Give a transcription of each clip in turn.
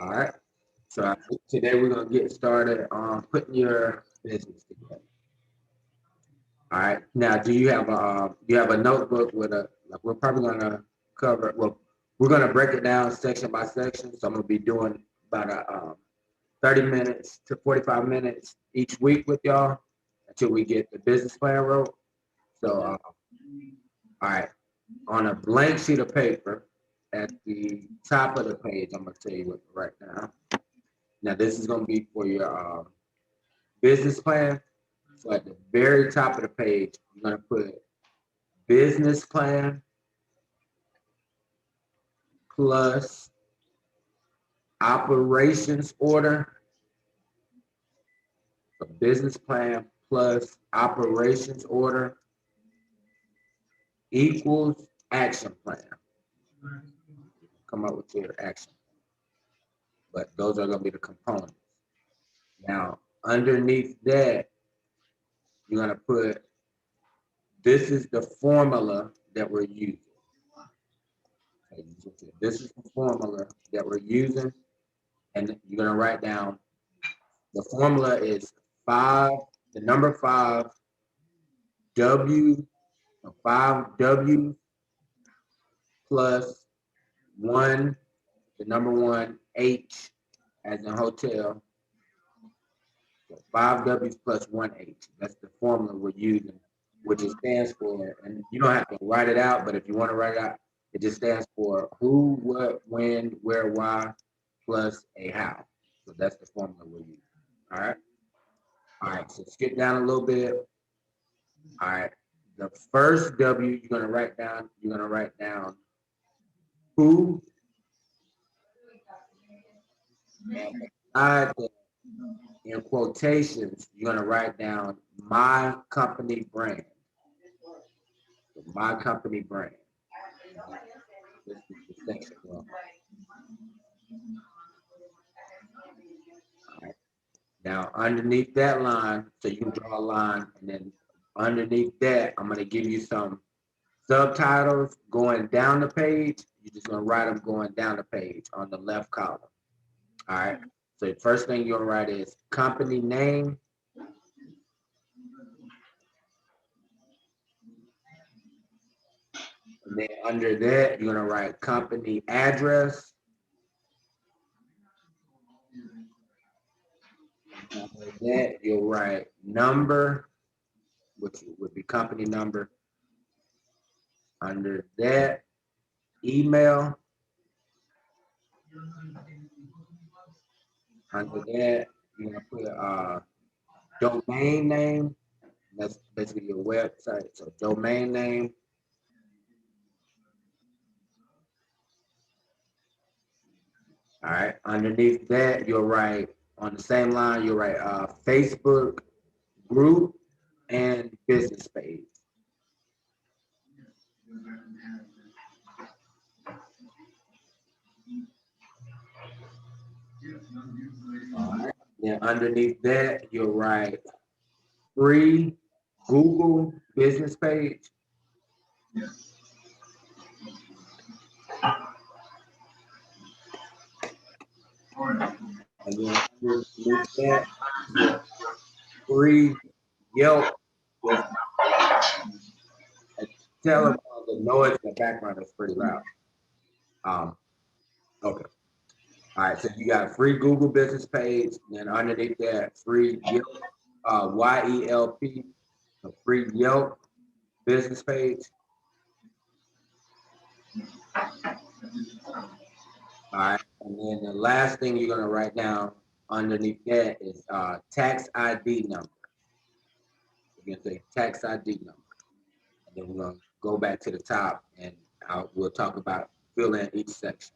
All right. So today we're gonna get started on putting your business together. All right. Now, do you have a notebook with a like? We're probably gonna cover. Well, we're gonna break it down section by section. So I'm gonna be doing about a 30 minutes to 45 minutes each week with y'all until we get the business plan wrote. So, all right. On a blank sheet of paper, at the top of the page, I'm gonna tell you what right now. Now, this is gonna be for your business plan. So at the very top of the page, you're gonna put business plan plus operations order. So business plan plus operations order equals action plan. Come up with your action. But those are gonna be the components. Now, underneath that, you're gonna put this is the formula that we're using. This is the formula that we're using, and you're gonna write down the formula is the number W, 5W plus one, the number one H as in hotel. So 5W's plus one H. That's the formula we're using, which it stands for, and you don't have to write it out, but if you want to write it out, it just stands for who, what, when, where, why, plus a how. So that's the formula we're using. All right. All right. So skip down a little bit. All right. The first W you're gonna write down. You're gonna write down who. And beside the, in quotations, you're gonna write down my company brand. So my company brand. This is the section one. All right. Now underneath that line, so you can draw a line, and then underneath that, I'm gonna give you some subtitles going down the page. You're just gonna write them going down the page on the left column. All right. So the first thing you're gonna write is company name. And then under that, you're gonna write company address. Under that, you'll write number, which would be company number. Under that, email. Under that, you're gonna put domain name. That's basically your website. So domain name. All right. Underneath that, you'll write on the same line. You'll write Facebook group and business page. All right. Then underneath that, you'll write free Google business page. And then underneath that, free Yelp. Tell them the noise in the background is pretty loud. Okay. All right. So you got a free Google business page. Then underneath that, free Yelp, YELP, a free Yelp business page. All right. And then the last thing you're gonna write down underneath that is tax ID number. You're gonna say tax ID number. And then we're gonna go back to the top and we'll talk about fill in each section.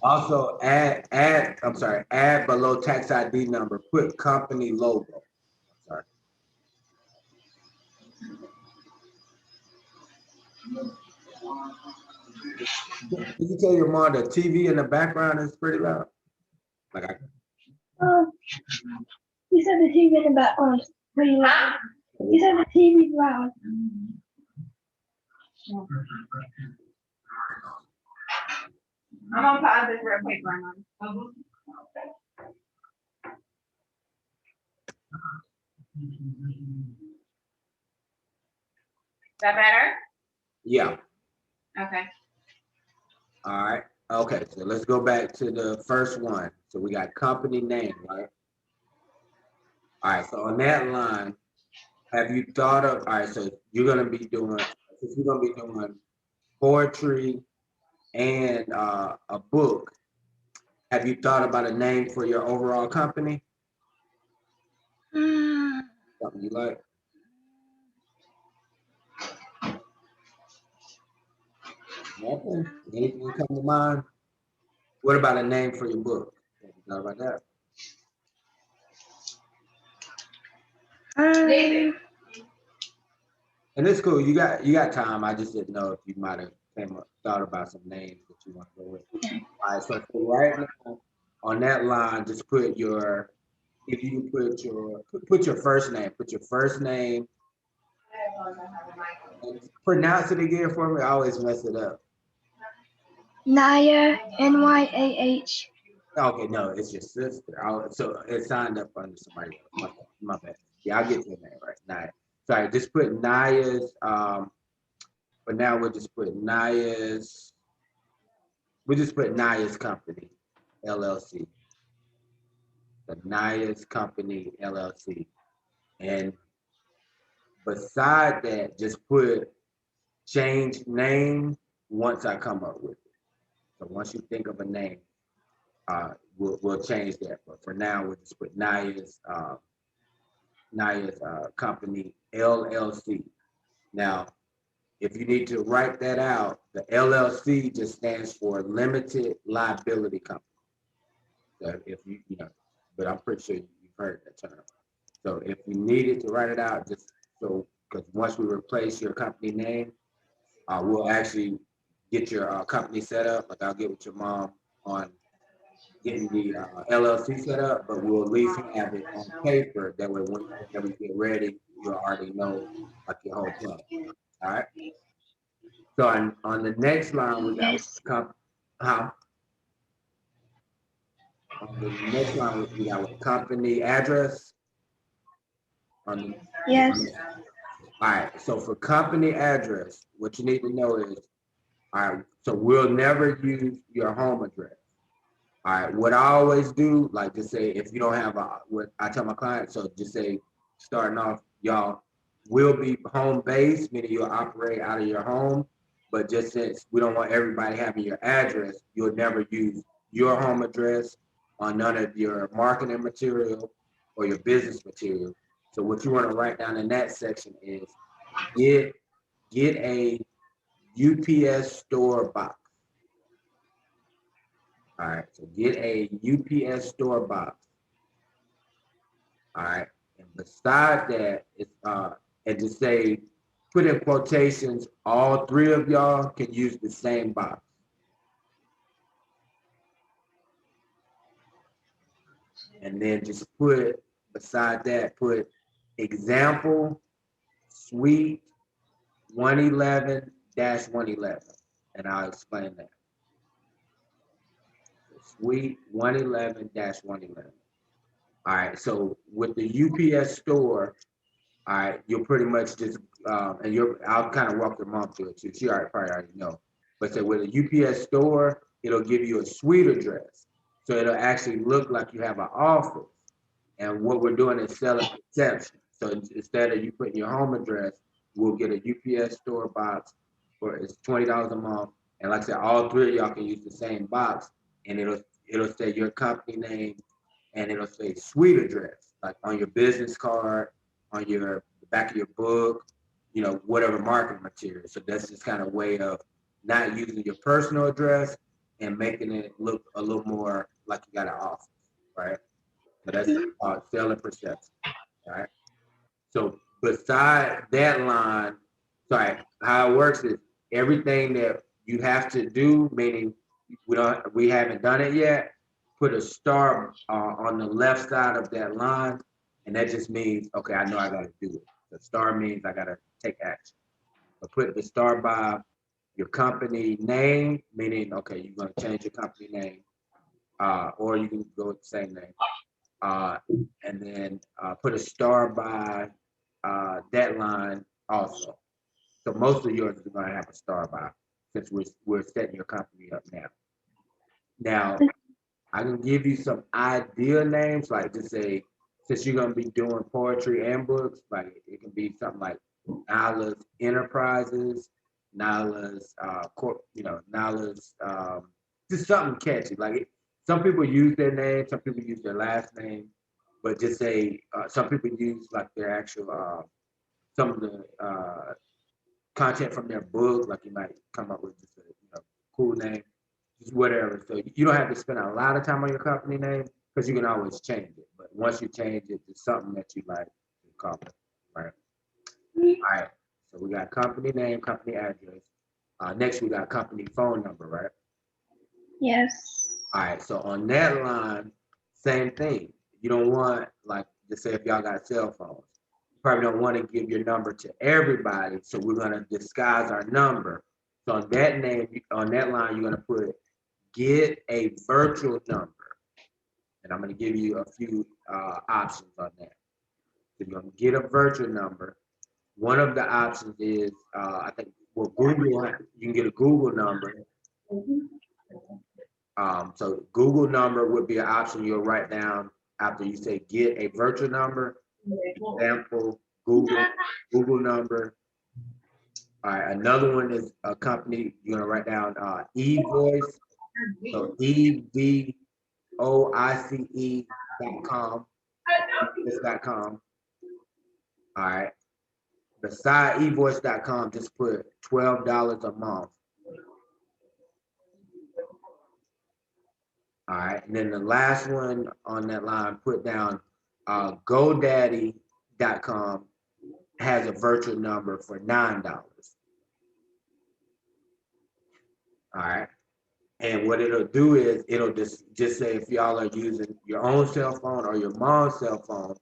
Also add below tax ID number, put company logo. Sorry. Did you tell your mom the TV in the background is pretty loud? Like you said the TV in the background is pretty loud. You said the TV's loud. I'm gonna pause this real quick, Grandma. Is that better? Yeah. Okay. All right. Okay. So let's go back to the first one. So we got company name, right? All right. So on that line, have you thought of? All right. So you're gonna be doing. If you're gonna be doing poetry and a book, have you thought about a name for your overall company? Something you like? Nothing? Anything come to mind? What about a name for your book? Have you thought about that? And it's cool. You got time. I just didn't know if you might have thought about some names that you want to go with. All right. So for right now, on that line, just put your if you put your first name. Put your first name. And pronounce it again for me. I always mess it up. Naya, Nyah. Okay, no, it's your sister. So it signed up under somebody else. My bad. Yeah, I'll get your name right. Naya. Sorry, just put Naya's. But now we'll just put Naya's. We'll just put Naya's Company, LLC. The Naya's Company, LLC. And beside that, just put change name once I come up with it. So once you think of a name, we'll change that. But for now, we'll just put Naya's Company, LLC. Now, if you need to write that out, the LLC just stands for Limited Liability Company. So if you know, but I'm pretty sure you've heard that term. So if you needed to write it out, just so because once we replace your company name, we'll actually get your company set up. Like I'll get with your mom on getting the LLC set up, but we'll at least have it on paper. That way, whenever you get ready, you'll already know like your whole plan. All right. So on the next line, we got Yes. how on the next line we got with company address. On the Yes. all right. So for company address, what you need to know is all right. So we'll never use your home address. All right. What I always do, like just say if you don't have what I tell my clients, so just say starting off, y'all will be home based, meaning you'll operate out of your home. But just since we don't want everybody having your address, you'll never use your home address on none of your marketing material or your business material. So what you want to write down in that section is get get a UPS store box. All right, so get a UPS store box. All right, and beside that, it's and to say, put in quotations, all three of y'all can use the same box. And then just put beside that, put example suite 111-111, and I'll explain that. Suite 111-111. All right, so with the UPS store, all right, you'll pretty much just, and I'll kind of walk your mom through it too. She probably already know. But so with a UPS store, it'll give you a suite address. So it'll actually look like you have an office. And what we're doing is selling perception. So instead of you putting your home address, we'll get a UPS store box for it's $20 a month. And like I said, all three of y'all can use the same box, and it'll say your company name, and it'll say suite address, like on your business card, on your the back of your book, whatever marketing material. So that's just kind of way of not using your personal address and making it look a little more like you got an office, right? So that's called selling perception, right? So beside that line, sorry, how it works is everything that you have to do, meaning we haven't done it yet, put a star on the left side of that line, and that just means okay, I know I got to do it. The star means I got to take action. but put the start by your company name, meaning, okay, you're gonna change your company name, or you can go with the same name. And then put a star by that line also. So most of yours is gonna have a star by, since we're setting your company up now. Now, I can give you some idea names, like just say, since you're gonna be doing poetry and books, like it can be something like Nyla's Enterprises, Nyla's Nyla's just something catchy. Like some people use their name, some people use their last name, but just say some people use like their actual some of the content from their book, like you might come up with just a cool name, just whatever. So you don't have to spend a lot of time on your company name because you can always change it. But once you change it to something that you like, you call it, right? All right. So we got company name, company address. Next, we got company phone number, right? Yes. All right. So on that line, same thing. You don't want, like, just say if y'all got cell phones, you probably don't want to give your number to everybody. So we're gonna disguise our number. So on that name, on that line, you're gonna put get a virtual number, and I'm gonna give you a few options on that. So you're gonna get a virtual number. One of the options is, I think, well, Google, you can get a Google number. So Google number would be an option you'll write down after you say get a virtual number. Example, Google number. All right, another one is a company, you're gonna write down eVoice. So EVOICE.com. This.com. All right. Beside eVoice.com, just put $12 a month. All right, and then the last one on that line, put down GoDaddy.com has a virtual number for $9. All right, and what it'll do is it'll just say if y'all are using your own cell phone or your mom's cell phone.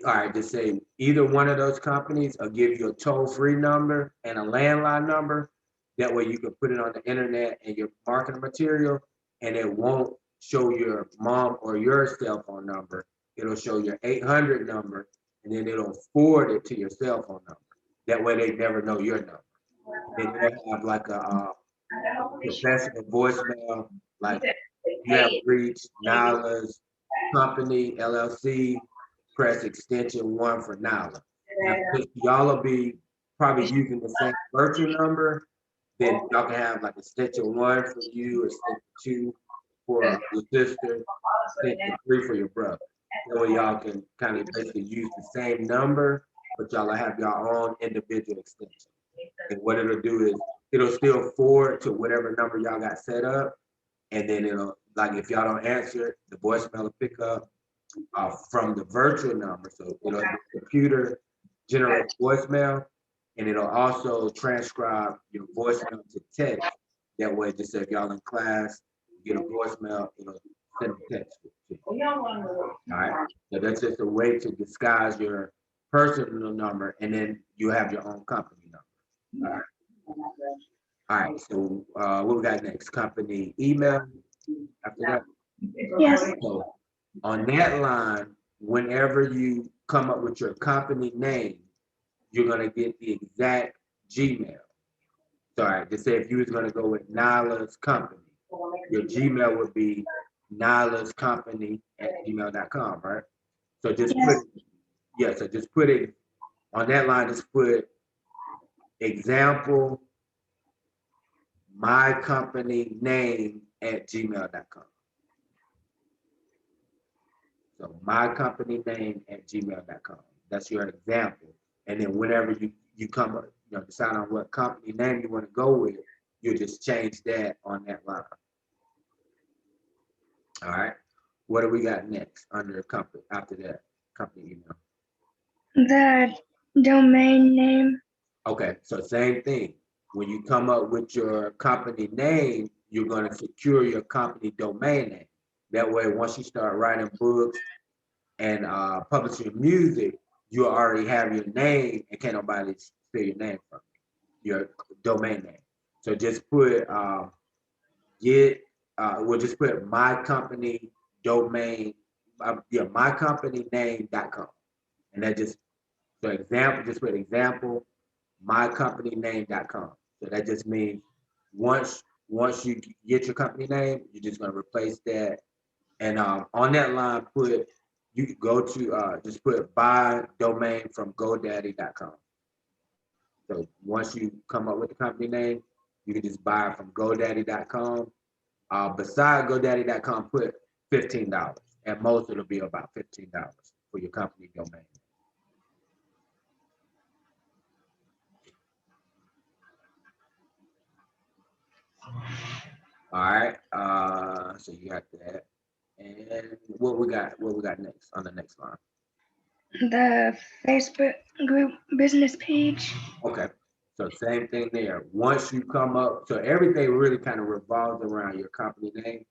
All right, just say either one of those companies will give you a toll-free number and a landline number. That way you can put it on the internet and your marketing material, and it won't show your mom or your cell phone number. It'll show your 800 number, and then it'll forward it to your cell phone number. That way they never know your number. Then you'll have like a professional voicemail, like you have reached Nyla's Company LLC. Press extension 1 for Nyla. Now, since y'all will be probably using the same virtual number, then y'all can have like extension 1 for you, extension 2 for your sister, extension 3 for your brother. That way y'all can kind of basically use the same number, but y'all will have your own individual extension. And what it'll do is it'll still forward to whatever number y'all got set up, and then it'll, like if y'all don't answer, the voicemail will pick up from the virtual number. So it'll the computer generate voicemail, and it'll also transcribe your voicemail to text. That way, just if y'all in class, get a voicemail, it'll send a text to you. All right. So that's just a way to disguise your personal number, and then you have your own company number. All right. All right. So what we got next? Company email. After that. Yes. So on that line, whenever you come up with your company name, you're gonna get the exact Gmail. So, all right, just say if you was gonna go with Nyla's Company, your Gmail would be nylascompany@gmail.com, right? So just Yes. so just put it on that line, just put example, my company name @gmail.com. So my company name @gmail.com. That's your example. And then whenever you come up, decide on what company name you want to go with, you just change that on that line. All right. What do we got next under company after that company email? The domain name. Okay, so same thing. When you come up with your company name, you're going to secure your company domain name. That way, once you start writing books and publishing music, you already have your name and can't nobody steal your name from you. your domain name. So just put we'll just put my company domain, mycompanyname.com. And that just, so example, just put example, mycompanyname.com. So that just means once you get your company name, you're just gonna replace that. And on that line, you could go to just put buy domain from GoDaddy.com. So once you come up with the company name, you can just buy it from GoDaddy.com. Beside GoDaddy.com, put $15. At most, it'll be about $15 for your company domain. All right. So you got that. And what we got next on the next line? The Facebook group business page. Okay. So same thing there. Once you come up, so everything really kind of revolves around your company name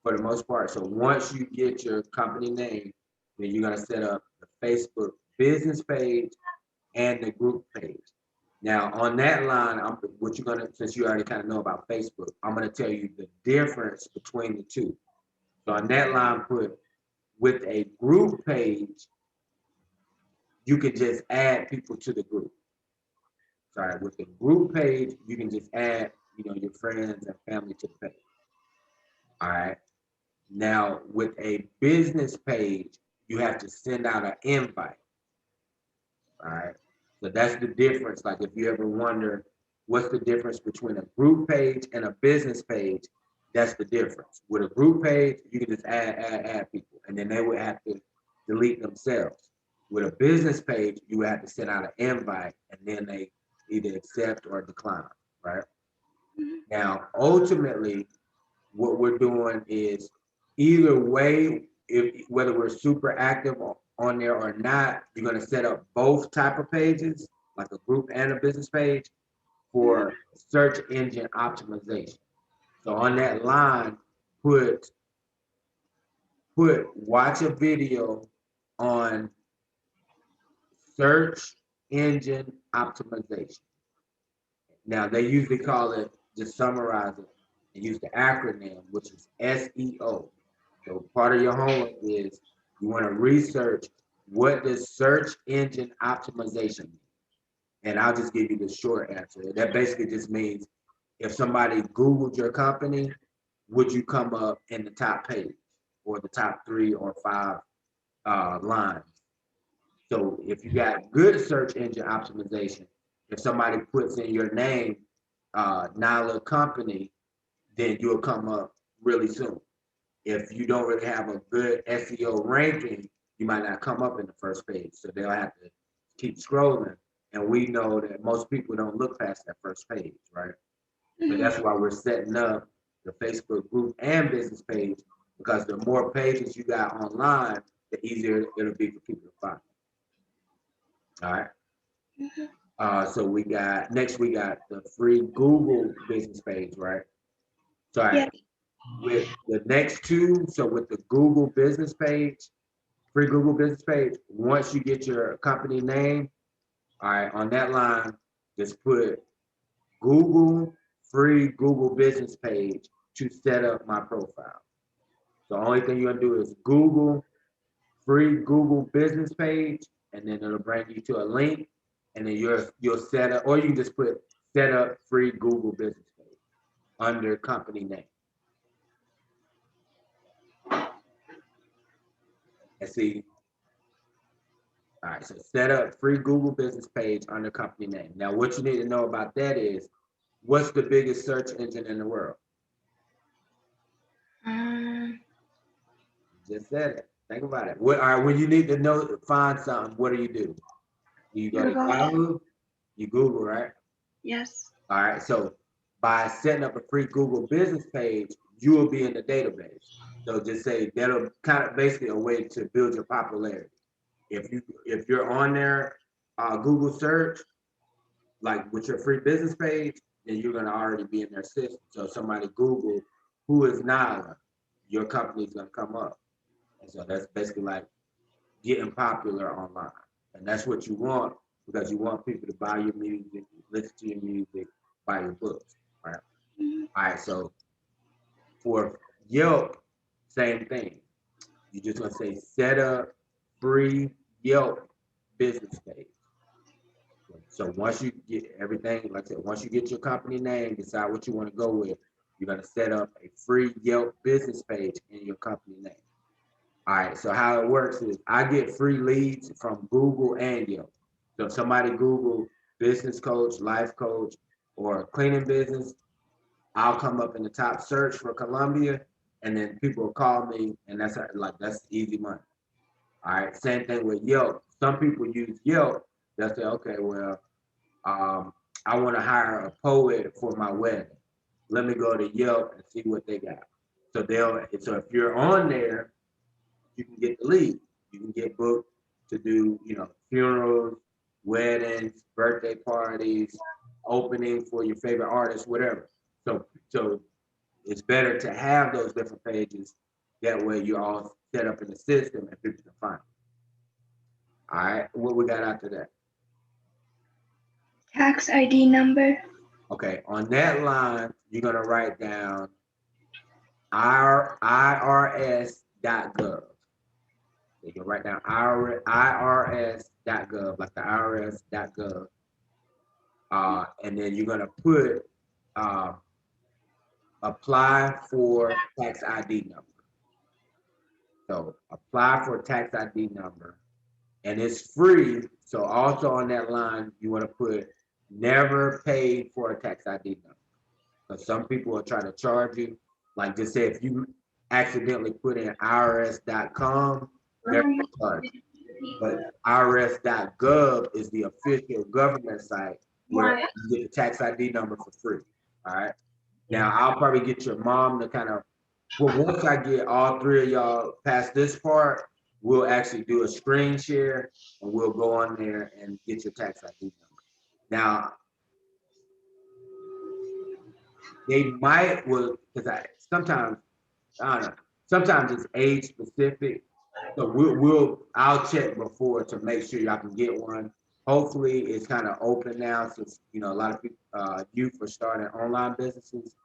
for the most part. So once you get your company name, then you're gonna set up the Facebook business page and the group page. Now on that line, what you're gonna, since you already kind of know about Facebook, I'm gonna tell you the difference between the two. So on that line, put with a group page, you can just add people to the group. Sorry, with the group page, you can just add, your friends and family to the page. All right. Now with a business page, you have to send out an invite. All right. So that's the difference. Like if you ever wonder what's the difference between a group page and a business page, that's the difference. With a group page, you can just add people, and then they would have to delete themselves. With a business page, you would have to send out an invite, and then they either accept or decline, right? Now, ultimately, what we're doing is either way, whether we're super active on there or not, you're going to set up both type of pages, like a group and a business page, for search engine optimization. So on that line, put watch a video on search engine optimization. Now they usually call it, just summarize it, and use the acronym, which is SEO. So part of your homework is you want to research what does search engine optimization mean. And I'll just give you the short answer. That basically just means if somebody Googled your company, would you come up in the top page or the top 3 or 5 lines? So if you got good search engine optimization, if somebody puts in your name, Nala Company, then you'll come up really soon. If you don't really have a good SEO ranking, you might not come up in the first page. So they'll have to keep scrolling. And we know that most people don't look past that first page, right? So that's why we're setting up the Facebook group and business page, because the more pages you got online, the easier it'll be for people to find. All right. So we got the free Google business page, right? So Yeah. with the next two, so with the Google business page, free Google business page, once you get your company name, all right, on that line, just put Google free Google business page to set up my profile. The only thing you're gonna do is Google free Google business page, and then it'll bring you to a link, and then you'll set up, or you can just put set up free Google business page under company name. And see, all right, so set up free Google business page under company name. Now, what you need to know about that is, what's the biggest search engine in the world? Just said it. Think about it. All right, when you need to find something, what do? You go to Google. Yahoo, you Google, right? Yes. All right, so by setting up a free Google business page, you will be in the database. So just say that'll kind of basically a way to build your popularity. If you're on there, Google search, like with your free business page, then you're gonna already be in their system. So if somebody Google who is Nala, your company's gonna come up. And so that's basically like getting popular online. And that's what you want, because you want people to buy your music, listen to your music, buy your books, right? Mhm. All right, so for Yelp, same thing. You're just gonna say set up free Yelp business page. So once you get everything, like I said, once you get your company name, decide what you want to go with, you're gonna set up a free Yelp business page in your company name. All right, so how it works is I get free leads from Google and Yelp. So if somebody Google business coach, life coach, or cleaning business, I'll come up in the top search for Columbia, and then people will call me, and that's easy money. All right, same thing with Yelp. Some people use Yelp. They'll say, okay, well, um, I want to hire a poet for my wedding. Let me go to Yelp and see what they got. So if you're on there, you can get the lead. You can get booked to do, funerals, weddings, birthday parties, opening for your favorite artist, whatever. So it's better to have those different pages. That way you're all set up in the system and people can find it. All right, what we got after that? Tax ID number. Okay, on that line, you're gonna write down IRS.gov. You can write down IRS.gov, like the IRS.gov. And then you're gonna put uh, apply for tax ID number. So apply for tax ID number, and it's free. So also on that line, you want to put never paid for a tax ID number. Because some people will try to charge you. Like just say if you accidentally put in IRS.com, they're gonna charge you. But IRS.gov is the official government site where you get the tax ID number for free. All right. Now I'll probably get your mom to kind of, well, once I get all three of y'all past this part, we'll actually do a screen share and we'll go on there and get your tax ID number. Now, they might, well, because I don't know, sometimes it's age specific. So I'll check before to make sure y'all can get one. Hopefully it's kind of open now since, a lot of people, youth are starting online businesses.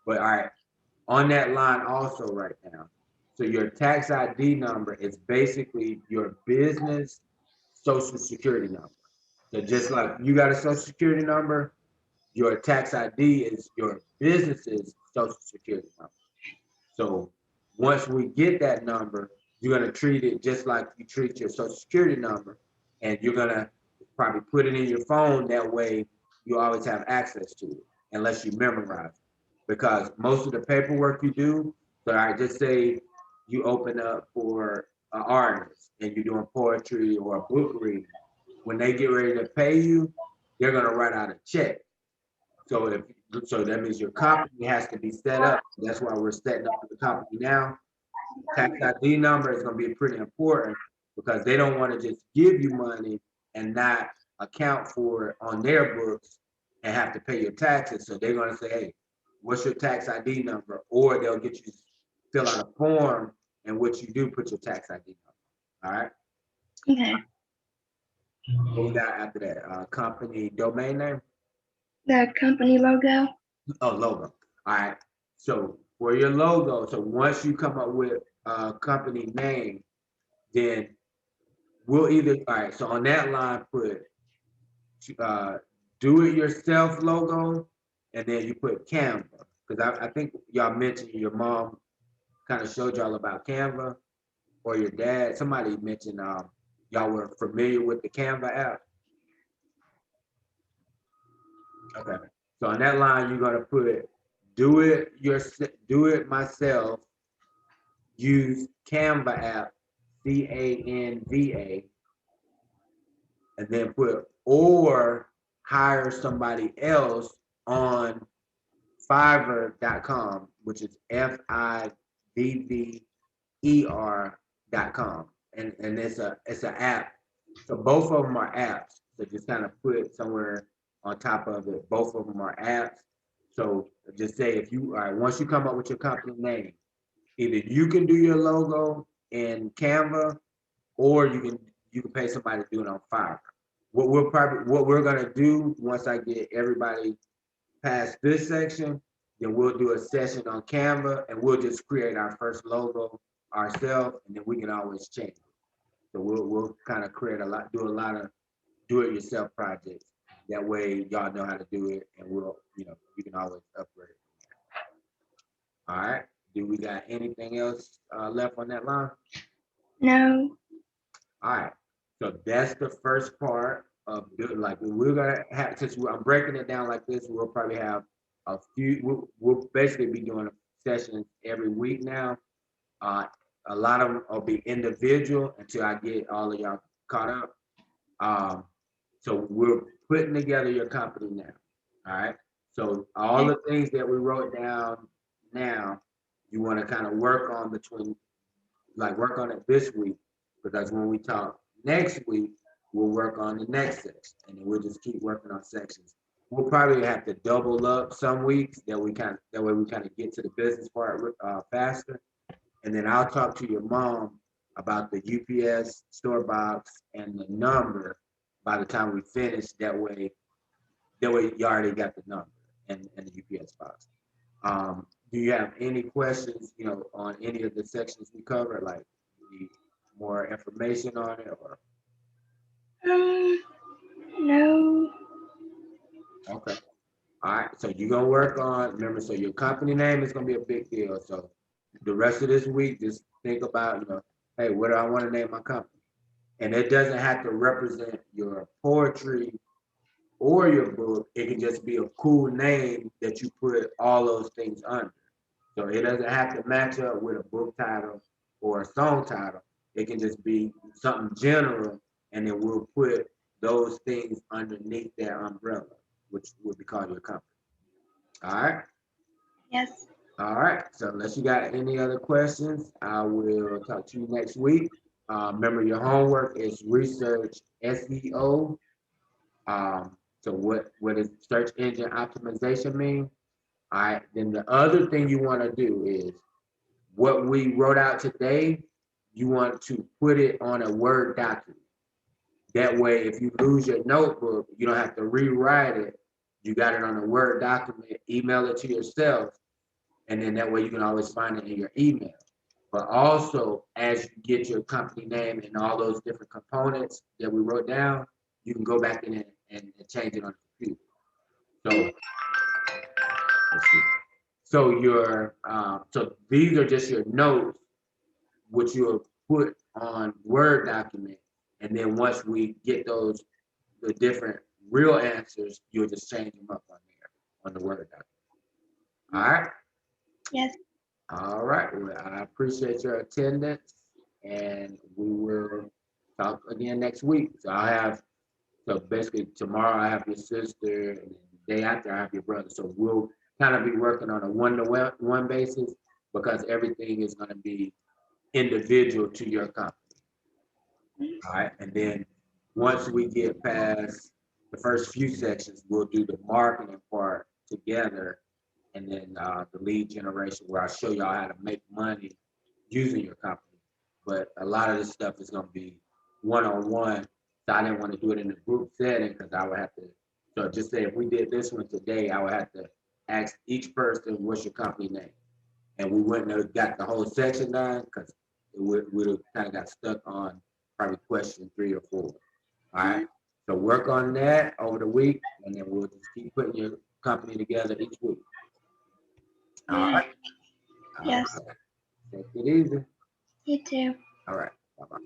But all right, on that line also right now. So your tax ID number is basically your business social security number. So just like you got a social security number, your tax ID is your business's social security number. So once we get that number, you're gonna treat it just like you treat your social security number, and you're gonna probably put it in your phone. That way, you always have access to it, unless you memorize it. Because most of the paperwork you do, so I just say you open up for an artist and you're doing poetry or a book reading. When they get ready to pay you, they're gonna write out a check. So that means your company has to be set up. That's why we're setting up the company now. Tax ID number is gonna be pretty important because they don't want to just give you money and not account for it on their books and have to pay your taxes. So they're gonna say, hey, what's your tax ID number? Or they'll get you to fill out a form in which you do put your tax ID number. All right. Okay. What we got after that? Company domain name? The company logo. Oh, logo. All right. So for your logo, so once you come up with a company name, then we'll either, all right, so on that line, put do it yourself logo, and then you put Canva. Because I think y'all mentioned your mom kind of showed y'all about Canva, or your dad, somebody mentioned y'all were familiar with the Canva app. Okay. So on that line, you're gonna put do it myself, use Canva app, Canva, and then put or hire somebody else on Fiverr.com, which is FIVVER.com. And it's an app. So both of them are apps. So just kind of put it somewhere on top of it. Both of them are apps. So just say if you all right, once you come up with your company name, either you can do your logo in Canva or you can pay somebody to do it on Fiverr. what we're gonna do once I get everybody past this section, then we'll do a session on Canva and we'll just create our first logo ourselves, and then we can always change it. So we'll kind of create do a lot of do-it-yourself projects. That way, y'all know how to do it, and you can always upgrade. All right. Do we got anything else left on that line? No. All right. So that's the first part of like we're gonna have, since I'm breaking it down like this, we'll probably have a few. We'll basically be doing sessions every week now. A lot of them will be individual until I get all of y'all caught up. So we're putting together your company now. All right. So all the things that we wrote down now, you want to kind of work on work on it this week, because when we talk next week, we'll work on the next section, and then we'll just keep working on sections. We'll probably have to double up some weeks that way we kind of get to the business part faster. And then I'll talk to your mom about the UPS store box and the number by the time we finish. That way you already got the number and the UPS box. Do you have any questions, on any of the sections we covered? Like, need more information on it, or? No. Okay. All right. So you're gonna work on. Remember, so your company name is gonna be a big deal. So the rest of this week, just think about, hey, what do I want to name my company? And it doesn't have to represent your poetry or your book. It can just be a cool name that you put all those things under. So it doesn't have to match up with a book title or a song title. It can just be something general, and then we'll put those things underneath that umbrella, which would be called your company. All right? Yes. All right. So unless you got any other questions, I will talk to you next week. Remember, your homework is research SEO. So what does search engine optimization mean? All right. Then the other thing you want to do is what we wrote out today, you want to put it on a Word document. That way, if you lose your notebook, you don't have to rewrite it. You got it on a Word document, email it to yourself, and then that way you can always find it in your email. But also, as you get your company name and all those different components that we wrote down, you can go back in and change it on the computer. So, let's see. So these are just your notes, which you'll put on Word document, and then once we get the different real answers, you'll just change them up on there on the Word document. All right. Yes. All right. Well, I appreciate your attendance, and we will talk again next week. So basically tomorrow I have your sister, and the day after I have your brother. So we'll kind of be working on a one-to-one basis, because everything is going to be individual to your company. All right. And then once we get past the first few sections, we'll do the marketing part together, and then the lead generation, where I show y'all how to make money using your company. But a lot of this stuff is going to be one-on-one. So I didn't want to do it in a group setting, because I would have to. So just say if we did this one today, I would have to ask each person, what's your company name? And we wouldn't have got the whole section done, because we'd have kind of got stuck on probably question 3 or 4. All right. So work on that over the week, and then we'll just keep putting your company together each week. All right. Yes. Take it easy. You too. All right. Bye-bye.